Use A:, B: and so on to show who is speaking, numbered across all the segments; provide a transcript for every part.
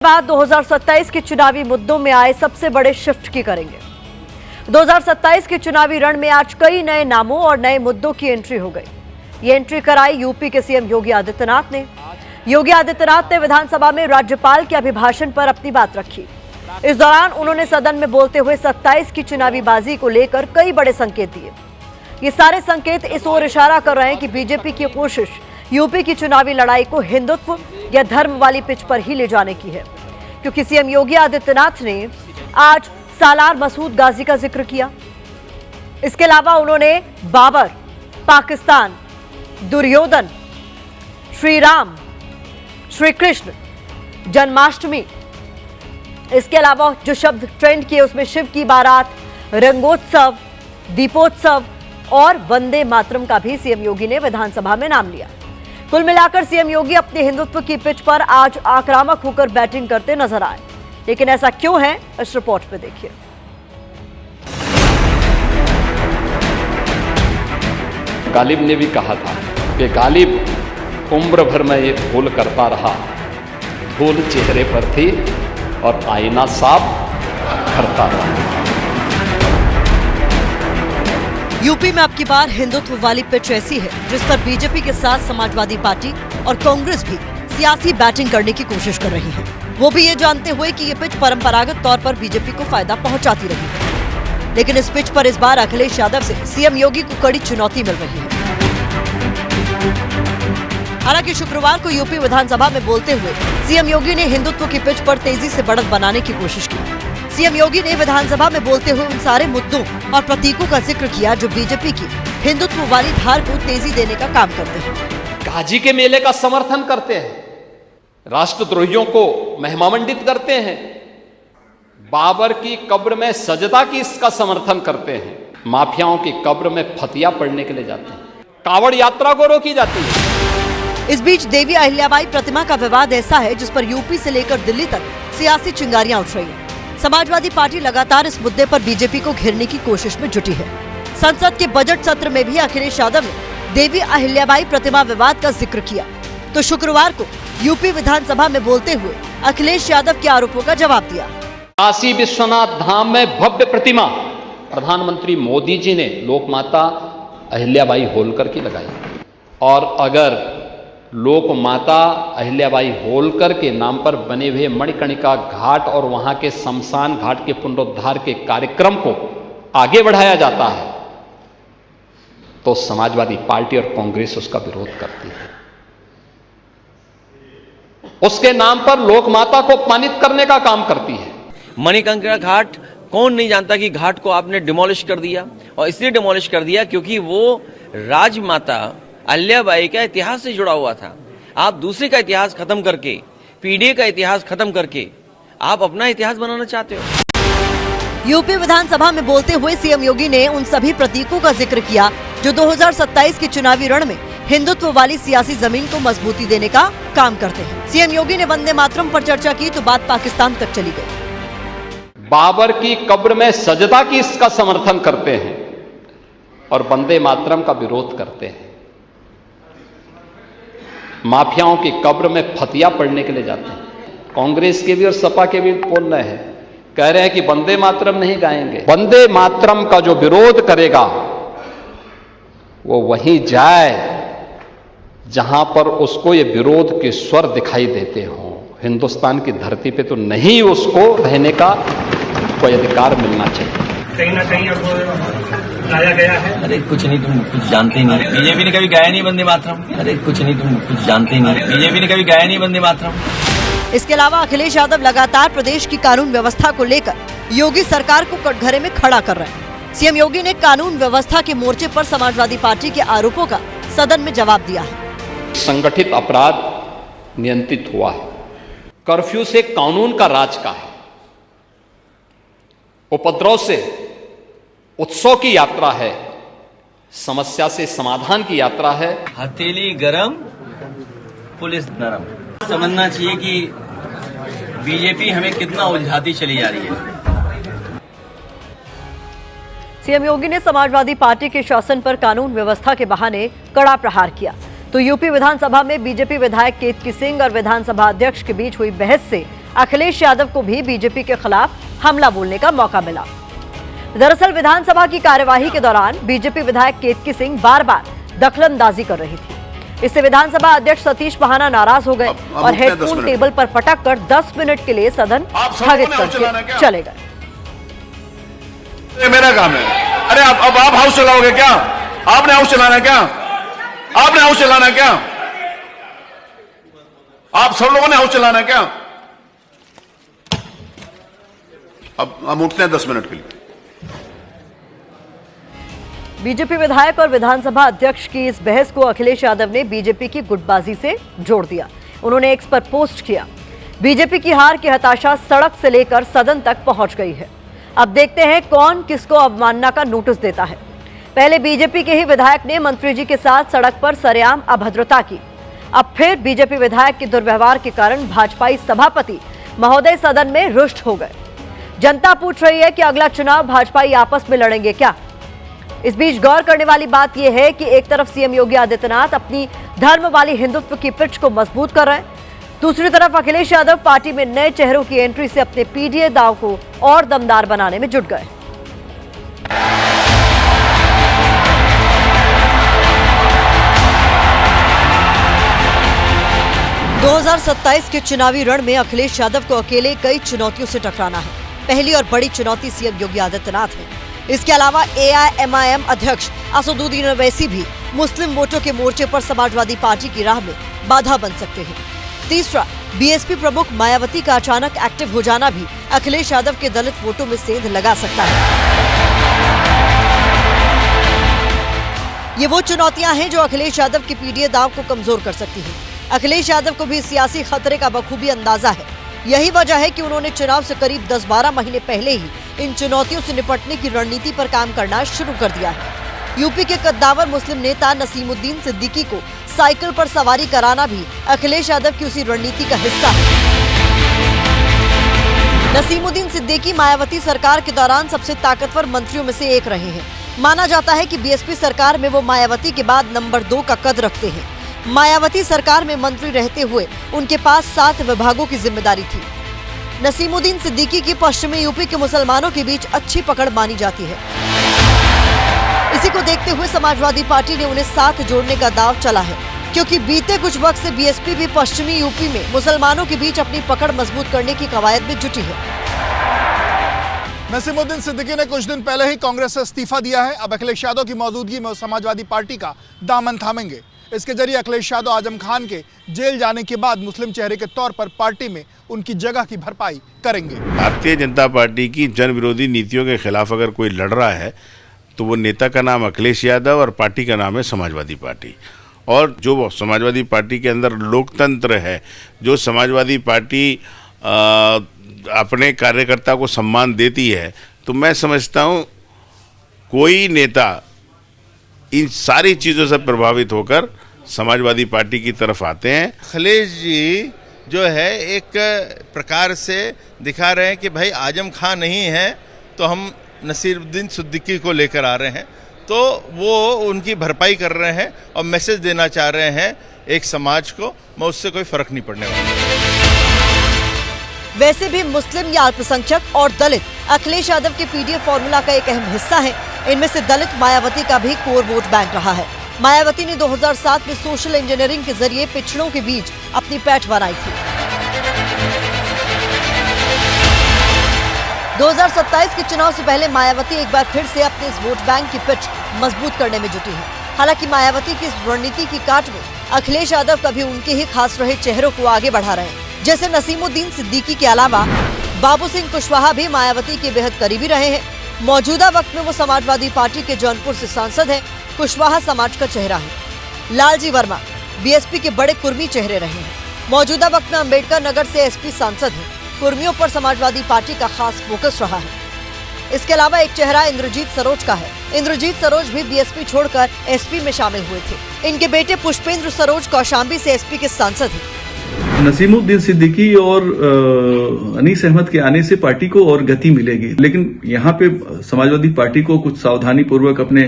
A: बाद 2027 के चुनावी मुद्दों में आए सबसे बड़े शिफ्ट की करेंगे। 2027 के चुनावी रण में आज कई नए नामों और नए मुद्दों की एंट्री हो गई। ये एंट्री कराई यूपी के सीएम योगी आदित्यनाथ ने। योगी आदित्यनाथ ने विधानसभा में राज्यपाल के अभिभाषण पर अपनी बात रखी। इस दौरान उन्होंने सदन में बोलते हुए 27 की चुनावी बाजी को लेकर कई बड़े संकेत दिए। ये सारे संकेत इस ओर इशारा कर रहे हैं कि बीजेपी की कोशिश यूपी की चुनावी लड़ाई को हिंदुत्व या धर्म वाली पिच पर ही ले जाने की है, क्योंकि सीएम योगी आदित्यनाथ ने आज सालार मसूद गाजी का जिक्र किया। इसके अलावा उन्होंने बाबर, पाकिस्तान, दुर्योधन, श्री राम, श्री कृष्ण, जन्माष्टमी, इसके अलावा जो शब्द ट्रेंड किए उसमें शिव की बारात, रंगोत्सव, दीपोत्सव और वंदे मातरम का भी सीएम योगी ने विधानसभा में नाम लिया। कुल मिलाकर सीएम योगी अपने हिंदुत्व की पिच पर आज आक्रामक होकर बैटिंग करते नजर आए। लेकिन ऐसा क्यों है, इस रिपोर्ट में देखिए।
B: गालिब ने भी कहा था कि गालिब उम्र भर में ये भूल करता रहा, भूल चेहरे पर थी और आईना साफ करता रहा।
A: यूपी में अब की बार हिंदुत्व वाली पिच ऐसी है जिस पर बीजेपी के साथ समाजवादी पार्टी और कांग्रेस भी सियासी बैटिंग करने की कोशिश कर रही है, वो भी ये जानते हुए कि ये पिच परंपरागत तौर पर बीजेपी को फायदा पहुंचाती रही है। लेकिन इस पिच पर इस बार अखिलेश यादव से सीएम योगी को कड़ी चुनौती मिल रही है। हालांकि शुक्रवार को यूपी विधानसभा में बोलते हुए सीएम योगी ने हिंदुत्व की पिच पर तेजी से बढ़त बनाने की कोशिश की। सीएम योगी ने विधानसभा में बोलते हुए उन सारे मुद्दों और प्रतीकों का जिक्र किया जो बीजेपी की हिंदुत्व वाली धार को तेजी देने का काम करते हैं।
B: गाजी के मेले का समर्थन करते हैं, राष्ट्रद्रोहियों को महिमामंडित करते हैं, बाबर की कब्र में सजदा की इसका समर्थन करते हैं, माफियाओं की कब्र में फतिया पड़ने के लिए जाते हैं, कांवड़ यात्रा को रोकी जाती है।
A: इस बीच देवी अहिल्याबाई प्रतिमा का विवाद ऐसा है जिस पर यूपी से लेकर दिल्ली तक सियासी चिंगारियां उठ रही हैं। समाजवादी पार्टी लगातार इस मुद्दे पर बीजेपी को घेरने की कोशिश में जुटी है। संसद के बजट सत्र में भी अखिलेश यादव ने देवी अहिल्याबाई प्रतिमा विवाद का जिक्र किया, तो शुक्रवार को यूपी विधानसभा में बोलते हुए अखिलेश यादव के आरोपों का जवाब दिया।
B: काशी विश्वनाथ धाम में भव्य प्रतिमा प्रधानमंत्री मोदी जी ने लोक माता अहिल्याबाई होलकर की लगाई, और अगर लोक माता अहिल्याबाई होलकर के नाम पर बने हुए मणिकर्णिका घाट और वहां के शमशान घाट के पुनरुद्धार के कार्यक्रम को आगे बढ़ाया जाता है तो समाजवादी पार्टी और कांग्रेस उसका विरोध करती है। उसके नाम पर लोक माता को अपमानित करने का काम करती है।
C: मणिकर्णिका घाट कौन नहीं जानता कि घाट को आपने डिमोलिश कर दिया, और इसलिए डिमोलिश कर दिया क्योंकि वो राजमाता अहिल्याबाई का इतिहास से जुड़ा हुआ था। आप दूसरे का इतिहास खत्म करके, पीढ़ी का इतिहास खत्म करके आप अपना इतिहास बनाना चाहते हो।
A: यूपी विधानसभा में बोलते हुए सीएम योगी ने उन सभी प्रतीकों का जिक्र किया जो 2027 के चुनावी रण में हिंदुत्व वाली सियासी जमीन को मजबूती देने का काम करते हैं। सीएम योगी ने वंदे मातरम पर चर्चा की तो बात पाकिस्तान तक चली गई।
B: बाबर की कब्र में सजदा की इसका समर्थन करते हैं और वंदे मातरम का विरोध करते हैं, माफियाओं की कब्र में फतिया पड़ने के लिए जाते हैं। कांग्रेस के भी और सपा के भी बोल रहे हैं, कह रहे हैं कि वंदे मातरम नहीं गाएंगे। वंदे मातरम का जो विरोध करेगा वो वहीं जाए जहां पर उसको ये विरोध के स्वर दिखाई देते हों। हिंदुस्तान की धरती पे तो नहीं उसको रहने का कोई अधिकार मिलना चाहिए।
D: कहीं ना कहीं अब लाया गया है।
C: अरे कुछ नहीं, तुम कुछ जानते ही नहीं। बीजेपी ने कभी गाया नहीं वंदे मातरम। अरे कुछ नहीं, तुम कुछ जानते ही नहीं। बीजेपी ने कभी गाया नहीं वंदे मातरम।
A: इसके अलावा अखिलेश यादव लगातार प्रदेश की कानून व्यवस्था को लेकर योगी सरकार को कटघरे में खड़ा कर रहे हैं। सीएम योगी ने कानून व्यवस्था के मोर्चे पर समाजवादी पार्टी के आरोपों का सदन में जवाब दिया है।
B: संगठित अपराध नियंत्रित हुआ है, कर्फ्यू से कानून का राज का है, उपद्रव से उत्सव की यात्रा है, समस्या से समाधान की यात्रा है।
C: हथेली गरम, पुलिस नरम। समझना चाहिए कि बीजेपी हमें कितना उलझाती चली जा रही है।
A: सीएम योगी ने समाजवादी पार्टी के शासन पर कानून व्यवस्था के बहाने कड़ा प्रहार किया। तो यूपी विधानसभा में बीजेपी विधायक केतकी सिंह और विधानसभा अध्यक्ष के बीच हुई बहस से अखिलेश यादव को भी बीजेपी के खिलाफ हमला बोलने का मौका मिला। दरअसल विधानसभा की कार्यवाही के दौरान बीजेपी विधायक केतकी सिंह बार बार दखलंदाजी कर रही थी। इससे विधानसभा अध्यक्ष सतीश महाना नाराज हो गए और हेडफोन टेबल पर पटक कर 10 मिनट के लिए सदन स्थगित करके चले गए।
E: ये मेरा काम है। अरे अब आप हाउस चलाओगे क्या? आपने हाउस चलाना है क्या? आपने हाउस चलाना है क्या? आप सब लोगों ने हाउस चलाना है क्या? अब हम उठते हैं 10 मिनट के लिए।
A: बीजेपी विधायक और विधानसभा अध्यक्ष की इस बहस को अखिलेश यादव ने बीजेपी की गुटबाजी से जोड़ दिया। उन्होंने एक्स पर पोस्ट किया, बीजेपी की हार की हताशा सड़क से लेकर सदन तक पहुंच गई है। अब देखते हैं कौन किसको अवमानना का नोटिस देता है। पहले बीजेपी के ही विधायक ने मंत्री जी के साथ सड़क पर सरेआम अभद्रता की। अब फिर बीजेपी विधायक के दुर्व्यवहार के कारण भाजपाई सभापति महोदय सदन में रुष्ट हो गए। जनता पूछ रही है कि अगला चुनाव भाजपाई आपस में लड़ेंगे क्या। इस बीच गौर करने वाली बात यह है कि एक तरफ सीएम योगी आदित्यनाथ अपनी धर्म वाली हिंदुत्व की पिच को मजबूत कर रहे हैं, दूसरी तरफ अखिलेश यादव पार्टी में नए चेहरों की एंट्री से अपने पीडीए दांव को और दमदार बनाने में जुट गए। – 2027 के चुनावी रण में अखिलेश यादव को अकेले कई चुनौतियों से टकराना है। पहली और बड़ी चुनौती सीएम योगी आदित्यनाथ है। इसके अलावा AIMIM अध्यक्ष असदुद्दीन ओवैसी भी मुस्लिम वोटों के मोर्चे पर समाजवादी पार्टी की राह में बाधा बन सकते हैं। तीसरा, बीएसपी प्रमुख मायावती का अचानक एक्टिव हो जाना भी अखिलेश यादव के दलित वोटों में सेंध लगा सकता है। ये वो चुनौतियां हैं जो अखिलेश यादव के पीडीए दांव को कमजोर कर सकती हैं। अखिलेश यादव को भी सियासी खतरे का बखूबी अंदाजा है। यही वजह है कि उन्होंने चुनाव से करीब 10-12 महीने पहले ही इन चुनौतियों से निपटने की रणनीति पर काम करना शुरू कर दिया है। यूपी के कद्दावर मुस्लिम नेता नसीमुद्दीन सिद्दीकी को साइकिल पर सवारी कराना भी अखिलेश यादव की उसी रणनीति का हिस्सा है। नसीमुद्दीन सिद्दीकी मायावती सरकार के दौरान सबसे ताकतवर मंत्रियों में से एक रहे हैं। माना जाता है कि बीएसपी सरकार में वो मायावती के बाद नंबर 2 का कद रखते हैं। मायावती सरकार में मंत्री रहते हुए उनके पास 7 विभागों की जिम्मेदारी थी। नसीमुद्दीन सिद्दीकी की पश्चिमी यूपी के मुसलमानों के बीच अच्छी पकड़ मानी जाती है। इसी को देखते हुए समाजवादी पार्टी ने उन्हें साथ जोड़ने का दांव चला है, क्योंकि बीते कुछ वक्त से बीएसपी भी पश्चिमी यूपी में मुसलमानों के बीच अपनी पकड़ मजबूत करने की कवायद में जुटी है।
F: नसीमुद्दीन सिद्दीकी ने कुछ दिन पहले ही कांग्रेस से इस्तीफा दिया है। अब अखिलेश यादव की मौजूदगी में समाजवादी पार्टी का दामन थामेंगे। इसके जरिए अखिलेश यादव आजम खान के जेल जाने के बाद मुस्लिम चेहरे के तौर पर पार्टी में उनकी जगह की भरपाई करेंगे।
G: भारतीय जनता पार्टी की जन विरोधी नीतियों के खिलाफ अगर कोई लड़ रहा है तो वो नेता का नाम अखिलेश यादव और पार्टी का नाम है समाजवादी पार्टी। और जो समाजवादी पार्टी के अंदर लोकतंत्र है, जो समाजवादी पार्टी अपने कार्यकर्ता को सम्मान देती है, तो मैं समझता हूँ कोई नेता इन सारी चीज़ों से प्रभावित होकर समाजवादी पार्टी की तरफ आते हैं।
H: अखिलेश जी जो है एक प्रकार से दिखा रहे हैं कि भाई आजम खान नहीं है तो हम नसीरुद्दीन सिद्दीकी को लेकर आ रहे हैं, तो वो उनकी भरपाई कर रहे हैं और मैसेज देना चाह रहे हैं एक समाज को, मैं उससे कोई फर्क नहीं पड़ने वाला।
A: वैसे भी मुस्लिम या अल्पसंख्यक और दलित अखिलेश यादव के पीडीए फॉर्मूला का एक अहम हिस्सा है। इनमें से दलित मायावती का भी कोर वोट बैंक रहा है। मायावती ने 2007 में सोशल इंजीनियरिंग के जरिए पिछड़ों के बीच अपनी पैठ बनाई थी। 2027 के चुनाव से पहले मायावती एक बार फिर से अपने इस वोट बैंक की पिच मजबूत करने में जुटी है। हालांकि मायावती की इस रणनीति की काट में अखिलेश यादव कभी उनके ही खास रहे चेहरों को आगे बढ़ा रहे हैं। जैसे नसीमुद्दीन सिद्दीकी के अलावा बाबू सिंह कुशवाहा भी मायावती के बेहद करीबी रहे हैं। मौजूदा वक्त में वो समाजवादी पार्टी के जौनपुर से सांसद हैं। कुशवाहा समाज का चेहरा है। लालजी वर्मा बीएसपी के बड़े कुर्मी चेहरे रहे हैं। मौजूदा वक्त में अंबेडकर नगर से एसपी सांसद हैं। कुर्मियों पर समाजवादी पार्टी का खास फोकस रहा है। इसके अलावा एक चेहरा इंद्रजीत सरोज का है। इंद्रजीत सरोज भी बीएसपी छोड़कर एसपी में शामिल हुए थे। इनके बेटे पुष्पेंद्र सरोज कौशाम्बी से एसपी के सांसद हैं।
I: नसीमुद्दीन सिद्दीकी और अनीस अहमद के आने से पार्टी को और गति मिलेगी, लेकिन यहाँ पे समाजवादी पार्टी को कुछ सावधानी पूर्वक अपने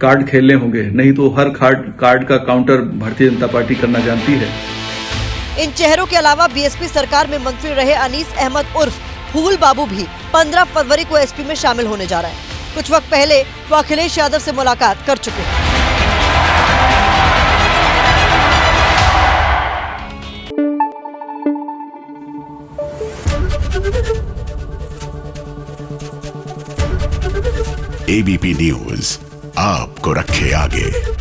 I: कार्ड खेलने होंगे, नहीं तो हर कार्ड का काउंटर भारतीय जनता पार्टी करना जानती है।
A: इन चेहरों के अलावा बीएसपी सरकार में मंत्री रहे अनीस अहमद उर्फ फूल बाबू भी 15 फरवरी को एसपी में शामिल होने जा रहे हैं। कुछ वक्त पहले वो अखिलेश यादव से मुलाकात कर चुके हैं।
J: एबीपी न्यूज आपको रखे आगे।